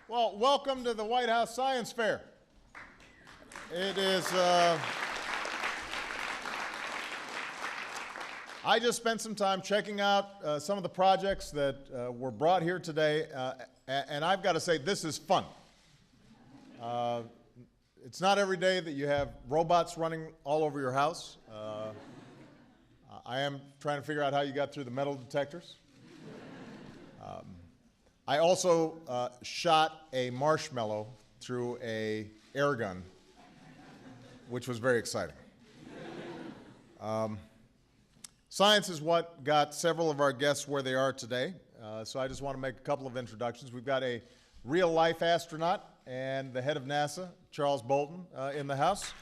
Well, welcome to the White House Science Fair. It is, I just spent some time checking out some of the projects that were brought here today, and I've got to say, this is fun. It's not every day that you have robots running all over your house. I am trying to figure out how you got through the metal detectors. I also shot a marshmallow through an air gun, which was very exciting. Science is what got several of our guests where they are today, so I just want to make a couple of introductions. We've got a real-life astronaut and the head of NASA, Charles Bolton, in the house.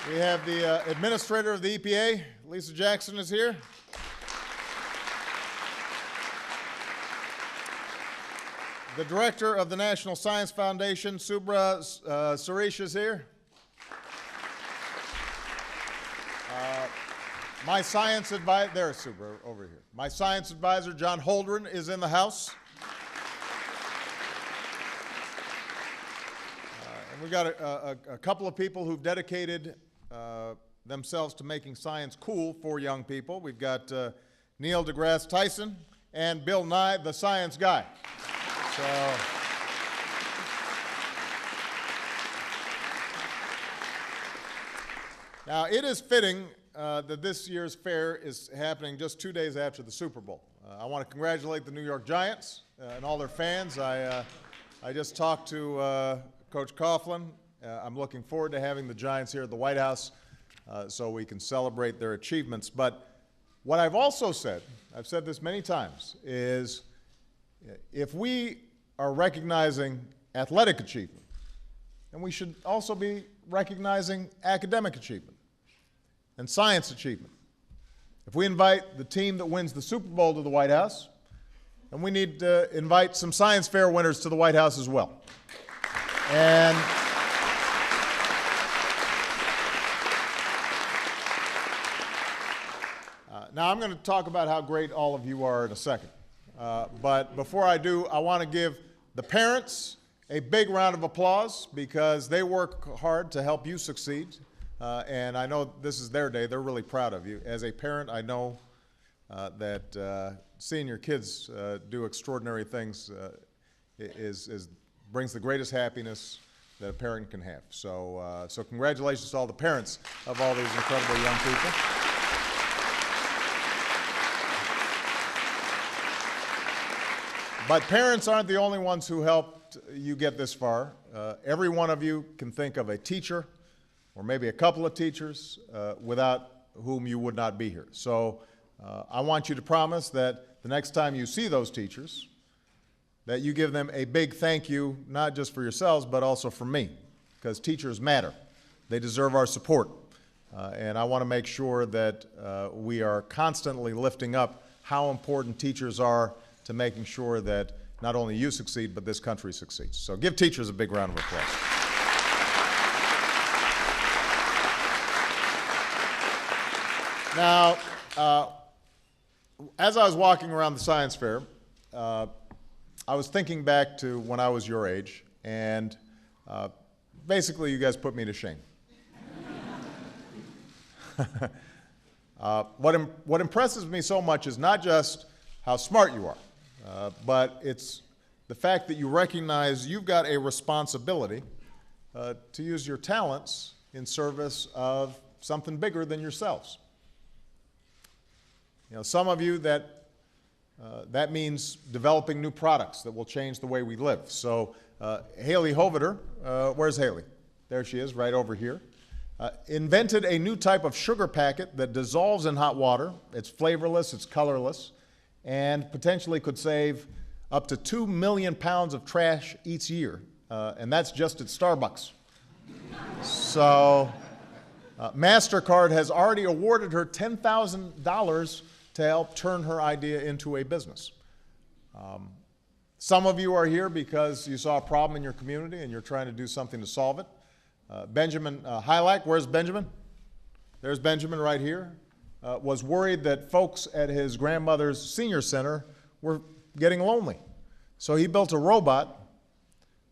We have the administrator of the EPA, Lisa Jackson, is here. The director of the National Science Foundation, Subra Suresh, is here. My science advisor, there's Subra over here. My science advisor, John Holdren, is in the house. And we've got a couple of people who've dedicated themselves to making science cool for young people. We've got Neil deGrasse Tyson and Bill Nye, the science guy. So, now, it is fitting that this year's fair is happening just 2 days after the Super Bowl. I want to congratulate the New York Giants and all their fans. I just talked to Coach Coughlin. I'm looking forward to having the Giants here at the White House so we can celebrate their achievements. But what I've also said, I've said this many times, is if we are recognizing athletic achievement, then we should also be recognizing academic achievement and science achievement. If we invite the team that wins the Super Bowl to the White House, then we need to invite some science fair winners to the White House as well. And now I'm going to talk about how great all of you are in a second. But before I do, I want to give the parents a big round of applause because they work hard to help you succeed. And I know this is their day. They're really proud of you. As a parent, I know that seeing your kids do extraordinary things brings the greatest happiness that a parent can have. So, so congratulations to all the parents of all these incredible young people. But parents aren't the only ones who helped you get this far. Every one of you can think of a teacher or maybe a couple of teachers without whom you would not be here. So I want you to promise that the next time you see those teachers, that you give them a big thank you, not just for yourselves, but also for me, because teachers matter. They deserve our support. And I want to make sure that we are constantly lifting up how important teachers are to making sure that not only you succeed, but this country succeeds. So give teachers a big round of applause. Now, as I was walking around the science fair, I was thinking back to when I was your age, and basically you guys put me to shame. What impresses me so much is not just how smart you are, but it's the fact that you recognize you've got a responsibility to use your talents in service of something bigger than yourselves. You know, some of you that means developing new products that will change the way we live. So Haley Hoveter, where's Haley? There she is, right over here. Invented a new type of sugar packet that dissolves in hot water. It's flavorless, it's colorless, and potentially could save up to 2 million pounds of trash each year. And that's just at Starbucks. So MasterCard has already awarded her $10,000 to help turn her idea into a business. Some of you are here because you saw a problem in your community and you're trying to do something to solve it. Benjamin Hylack, where's Benjamin? There's Benjamin right here. was worried that folks at his grandmother's senior center were getting lonely. So he built a robot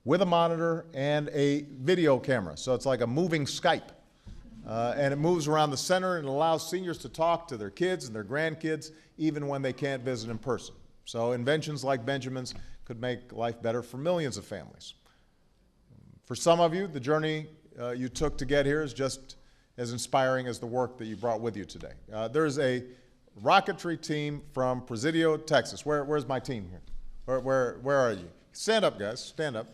with a monitor and a video camera. So it's like a moving Skype. And it moves around the center and allows seniors to talk to their kids and their grandkids even when they can't visit in person. So inventions like Benjamin's could make life better for millions of families. For some of you, the journey you took to get here is just as inspiring as the work that you brought with you today. There's a rocketry team from Presidio, Texas. Where's my team here? Where are you? Stand up, guys. Stand up.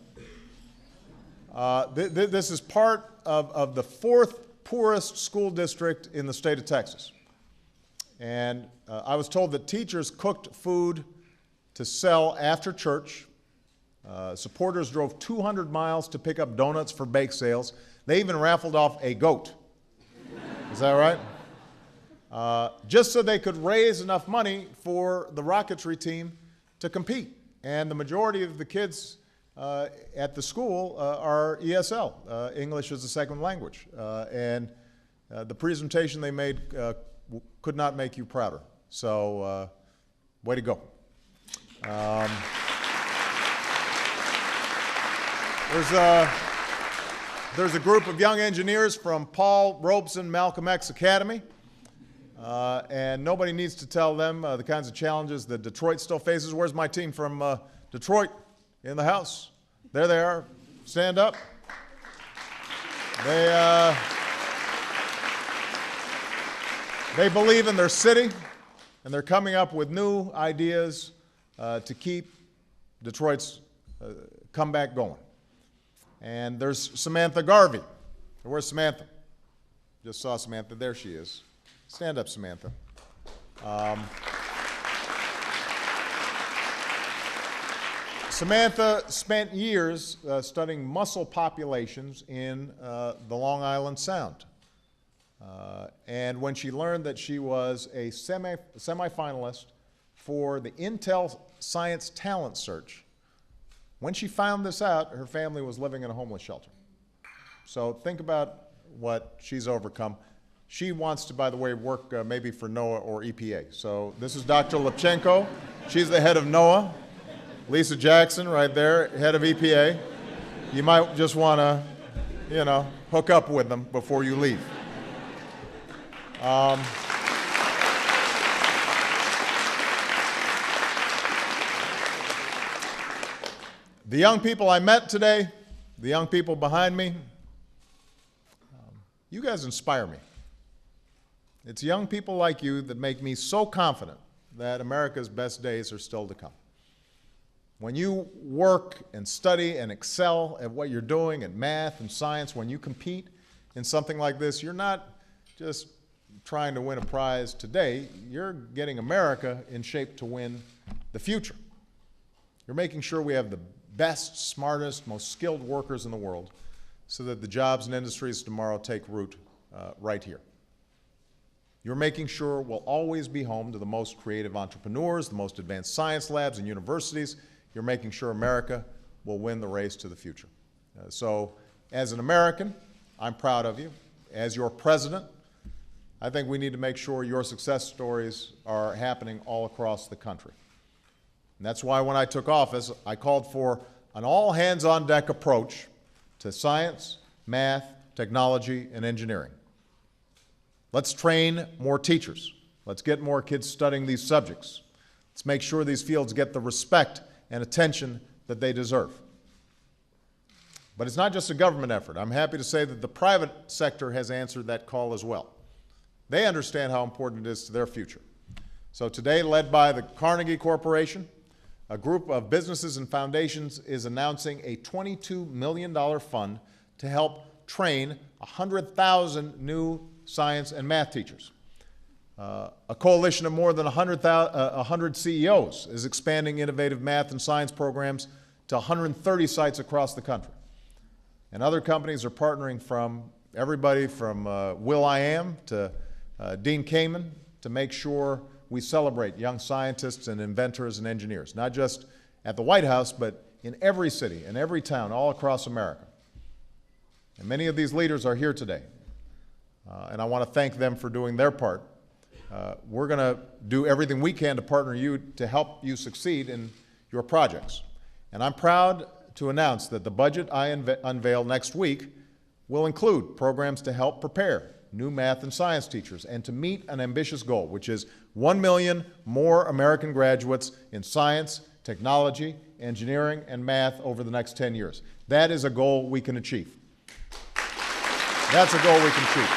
This is part of the fourth poorest school district in the state of Texas. And I was told that teachers cooked food to sell after church. Supporters drove 200 miles to pick up donuts for bake sales. They even raffled off a goat. Is that right? Just so they could raise enough money for the rocketry team to compete. And the majority of the kids at the school are ESL, English as a second language. And the presentation they made could not make you prouder. So, way to go. There's a group of young engineers from Paul Robeson Malcolm X Academy. And nobody needs to tell them the kinds of challenges that Detroit still faces. Where's my team from Detroit in the house? There they are. Stand up. They believe in their city, and they're coming up with new ideas to keep Detroit's comeback going. And there's Samantha Garvey. Where's Samantha? Just saw Samantha. There she is. Stand up, Samantha. Samantha spent years studying mussel populations in the Long Island Sound. And when she learned that she was a semifinalist for the Intel Science Talent Search, when she found this out, her family was living in a homeless shelter. So think about what she's overcome. She wants to, by the way, work maybe for NOAA or EPA. So this is Dr. Lipchenko. She's the head of NOAA. Lisa Jackson, right there, head of EPA. You might just want to, hook up with them before you leave. The young people I met today, the young people behind me, you guys inspire me. It's young people like you that make me so confident that America's best days are still to come. When you work and study and excel at what you're doing in math and science, when you compete in something like this, you're not just trying to win a prize today, you're getting America in shape to win the future. You're making sure we have the best, smartest, most skilled workers in the world so that the jobs and industries tomorrow take root right here. You're making sure we'll always be home to the most creative entrepreneurs, the most advanced science labs and universities. You're making sure America will win the race to the future. So as an American, I'm proud of you. As your president, I think we need to make sure your success stories are happening all across the country. And that's why when I took office, I called for an all-hands-on-deck approach to science, math, technology, and engineering. Let's train more teachers. Let's get more kids studying these subjects. Let's make sure these fields get the respect and attention that they deserve. But it's not just a government effort. I'm happy to say that the private sector has answered that call as well. They understand how important it is to their future. So today, led by the Carnegie Corporation, a group of businesses and foundations is announcing a $22 million fund to help train 100,000 new science and math teachers. A coalition of more than 100 CEOs is expanding innovative math and science programs to 130 sites across the country. And other companies are partnering from everybody from Will.i.am to Dean Kamen to make sure we celebrate young scientists and inventors and engineers, not just at the White House, but in every city, in every town, all across America. And many of these leaders are here today. And I want to thank them for doing their part we're going to do everything we can to partner you to help you succeed in your projects. And I'm proud to announce that the budget I unveil next week will include programs to help prepare new math and science teachers and to meet an ambitious goal, which is 1 million more American graduates in science, technology, engineering, and math over the next 10 years. That is a goal we can achieve. That's a goal we can achieve.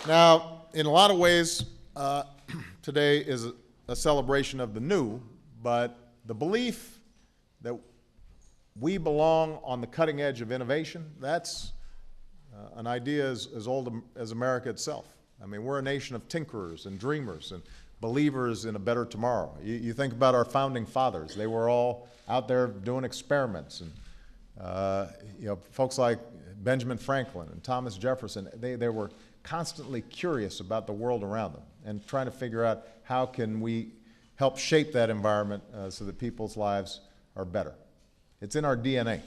Now, in a lot of ways, today is a celebration of the new, but the belief that we belong on the cutting edge of innovation, that's an idea as old as America itself. I mean, we're a nation of tinkerers and dreamers and believers in a better tomorrow. You think about our founding fathers. They were all out there doing experiments. And folks like Benjamin Franklin and Thomas Jefferson, they were constantly curious about the world around them and trying to figure out how can we help shape that environment so that people's lives are better. It's in our DNA.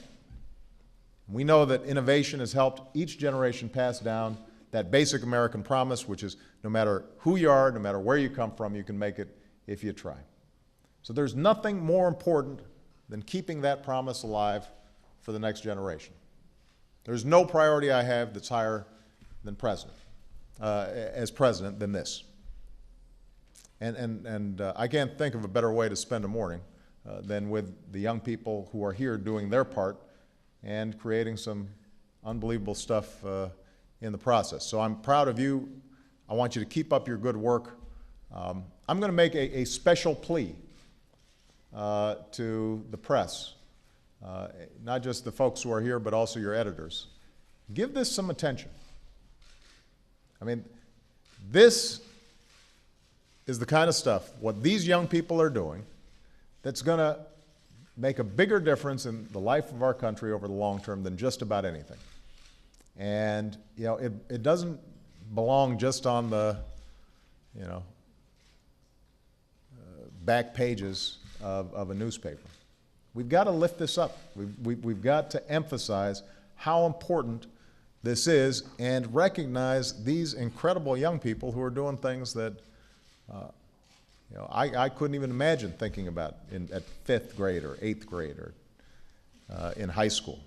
We know that innovation has helped each generation pass down that basic American promise, which is no matter who you are, no matter where you come from, you can make it if you try. So there's nothing more important than keeping that promise alive for the next generation. There's no priority I have that's higher than as president than this. And I can't think of a better way to spend a morning than with the young people who are here doing their part and creating some unbelievable stuff in the process. So I'm proud of you. I want you to keep up your good work. I'm going to make a special plea to the press, not just the folks who are here, but also your editors. Give this some attention. I mean, this is the kind of stuff, what these young people are doing, that's going to make a bigger difference in the life of our country over the long term than just about anything. And, it doesn't belong just on the, back pages of a newspaper. We've got to lift this up. We've got to emphasize how important this is and recognize these incredible young people who are doing things that I couldn't even imagine thinking about at 5th grade or 8th grade or in high school.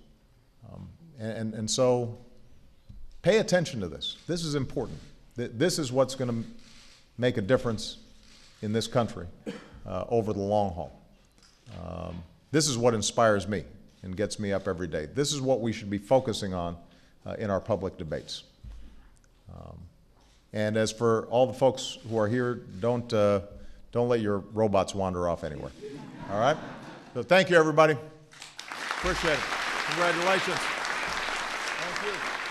And so pay attention to this. This is important. This is what's going to make a difference in this country over the long haul. This is what inspires me and gets me up every day. This is what we should be focusing on in our public debates. And as for all the folks who are here, don't let your robots wander off anywhere. All right? So thank you, everybody. Appreciate it. Congratulations. Thank you.